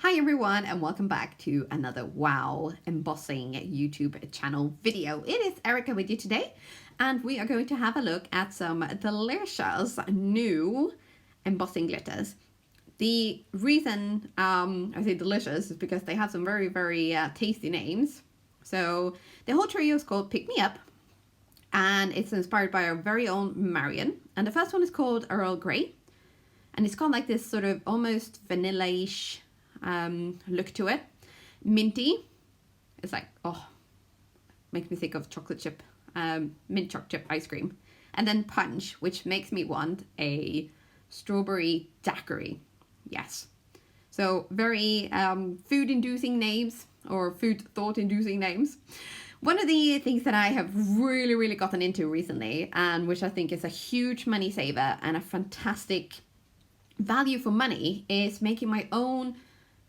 Hi everyone, and welcome back to another Wow Embossing YouTube channel video. It is Erica with you today, and we are going to have a look at some delicious new embossing glitters. The reason I say delicious is because they have some very tasty names. So the whole trio is called Pick Me Up, and it's inspired by our very own Marion. And the first one is called Earl Grey, and it's got like this sort of almost vanilla-ish look to it. Minty, it's like, oh, makes me think of chocolate chip, mint chocolate chip ice cream. And then Punch, which makes me want a strawberry daiquiri. Yes. So very food-inducing names, or food thought-inducing names. One of the things that I have really gotten into recently, and which I think is a huge money saver and a fantastic value for money, is making my own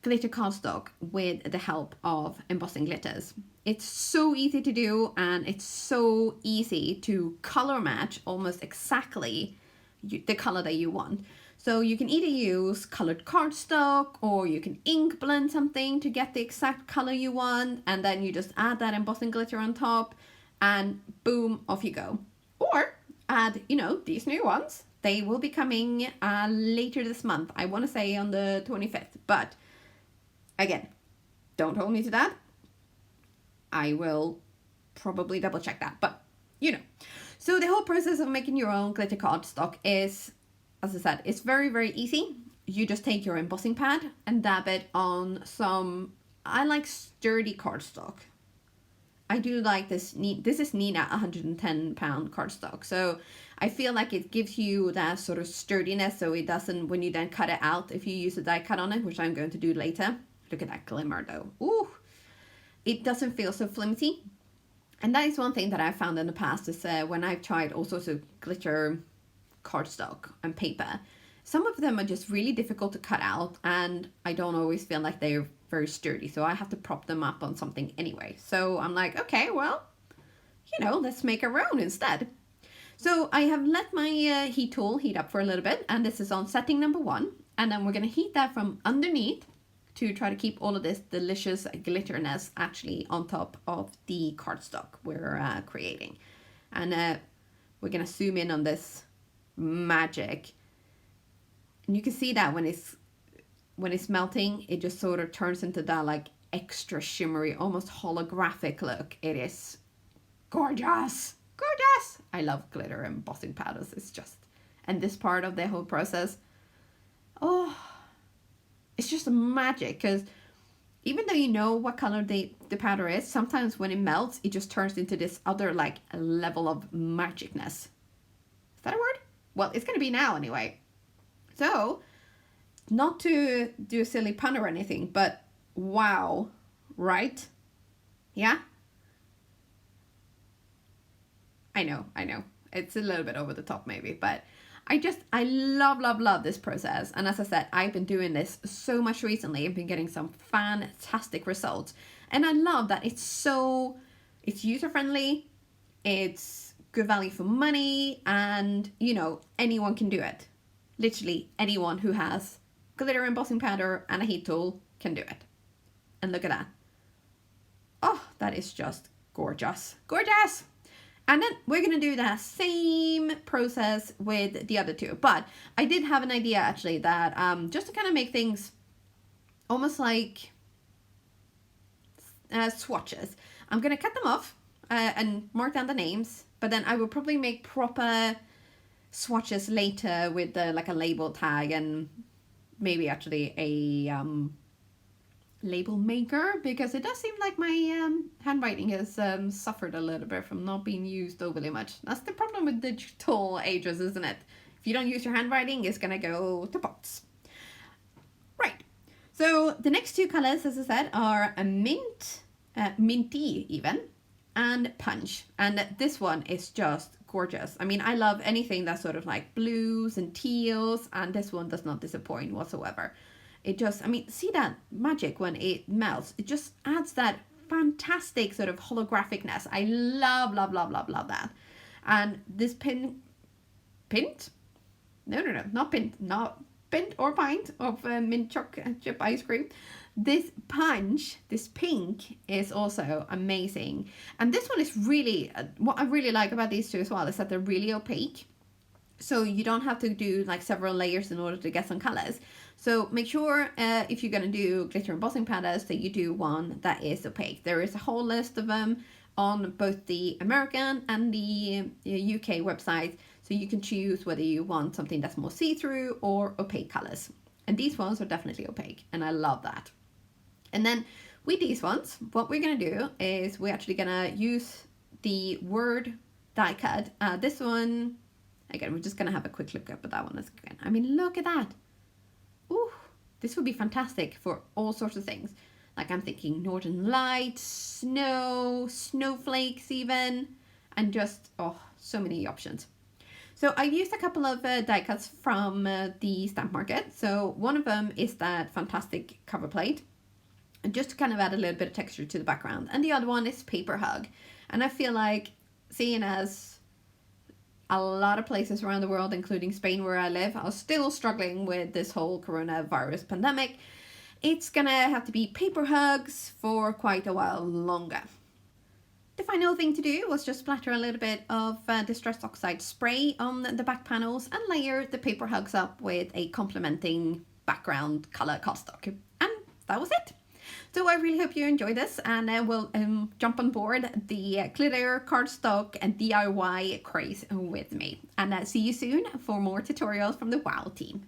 glitter cardstock with the help of embossing glitters. It's so easy to do, and it's so easy to color match almost exactly the color that you want. So you can either use colored cardstock, or you can ink blend something to get the exact color you want, and then you just add that embossing glitter on top, and boom, off you go. Or add, these new ones. They will be coming later this month. I want to say on the 25th, but again, don't hold me to that. I will probably double check that, but So the whole process of making your own glitter cardstock is, as I said, it's very easy. You just take your embossing pad and dab it on some, I like sturdy cardstock. I do like this. This is Nina 110-pound cardstock. So I feel like it gives you that sort of sturdiness, so it doesn't, when you then cut it out, if you use a die cut on it, which I'm going to do later. Look at that glimmer though. Ooh, it doesn't feel so flimsy. And that is one thing that I've found in the past is when I've tried all sorts of glitter cardstock and paper, some of them are just really difficult to cut out, and I don't always feel like they're very sturdy, so I have to prop them up on something anyway. So I'm like, okay, well, let's make our own instead. So I have let my heat tool heat up for a little bit, and this is on setting number 1, and then we're going to heat that from underneath to try to keep all of this delicious glitterness actually on top of the cardstock we're creating. And we're going to zoom in on this magic, and you can see that when it's melting, it just sort of turns into that like extra shimmery, almost holographic look. It is gorgeous. I love glitter embossing powders. It's just, and this part of the whole process, oh, it's just magic, because even though you know what color the powder is, sometimes when it melts, it just turns into this other like level of magicness. Is that a word? Well, it's going to be now anyway. So, not to do a silly pun or anything, but wow, right? Yeah? I know. It's a little bit over the top maybe, but I love this process. And as I said, I've been doing this so much recently. I've been getting some fantastic results. And I love that it's user-friendly, it's good value for money, and, anyone can do it. Literally anyone who has glitter embossing powder and a heat tool can do it. And look at that. Oh, that is just gorgeous. And then we're going to do that same process with the other two. But I did have an idea actually that just to kind of make things almost like swatches. I'm going to cut them off and mark down the names. But then I will probably make proper swatches later with like a label tag, and maybe actually a label maker, because it does seem like my handwriting has suffered a little bit from not being used overly much. That's the problem with digital ages, isn't it? If you don't use your handwriting, it's gonna go to pots. Right, so the next two colors, as I said, are a mint, minty even, and punch. And this one is just gorgeous. I mean, I love anything that's sort of like blues and teals, and this one does not disappoint whatsoever. It just, see that magic when it melts. It just adds that fantastic sort of holographicness. I love that. And this pint? No, not pint, not pint or pint of mint chocolate chip ice cream. This punch, this pink, is also amazing. And this one is really, what I really like about these two as well is that they're really opaque. So you don't have to do like several layers in order to get some colors. So make sure if you're going to do glitter embossing pandas that you do one that is opaque. There is a whole list of them on both the American and the UK website. So you can choose whether you want something that's more see-through or opaque colors. And these ones are definitely opaque, and I love that. And then with these ones, what we're going to do is we're actually going to use the word die cut. This one, again, we're just going to have a quick look up at that one again. I mean, look at that. Ooh, this would be fantastic for all sorts of things. Like I'm thinking Northern Lights, snow, snowflakes even, and just, oh, so many options. So I used a couple of die cuts from the stamp market. So one of them is that fantastic cover plate, and just to kind of add a little bit of texture to the background. And the other one is Paper Hug. And I feel like, seeing as a lot of places around the world, including Spain where I live, are still struggling with this whole coronavirus pandemic, it's gonna have to be paper hugs for quite a while longer. The final thing to do was just splatter a little bit of Distress Dockside spray on the back panels and layer the paper hugs up with a complementing background color cardstock. And that was it. So I really hope you enjoyed this, and we'll jump on board the glitter cardstock and DIY craze with me. And see you soon for more tutorials from the WOW team.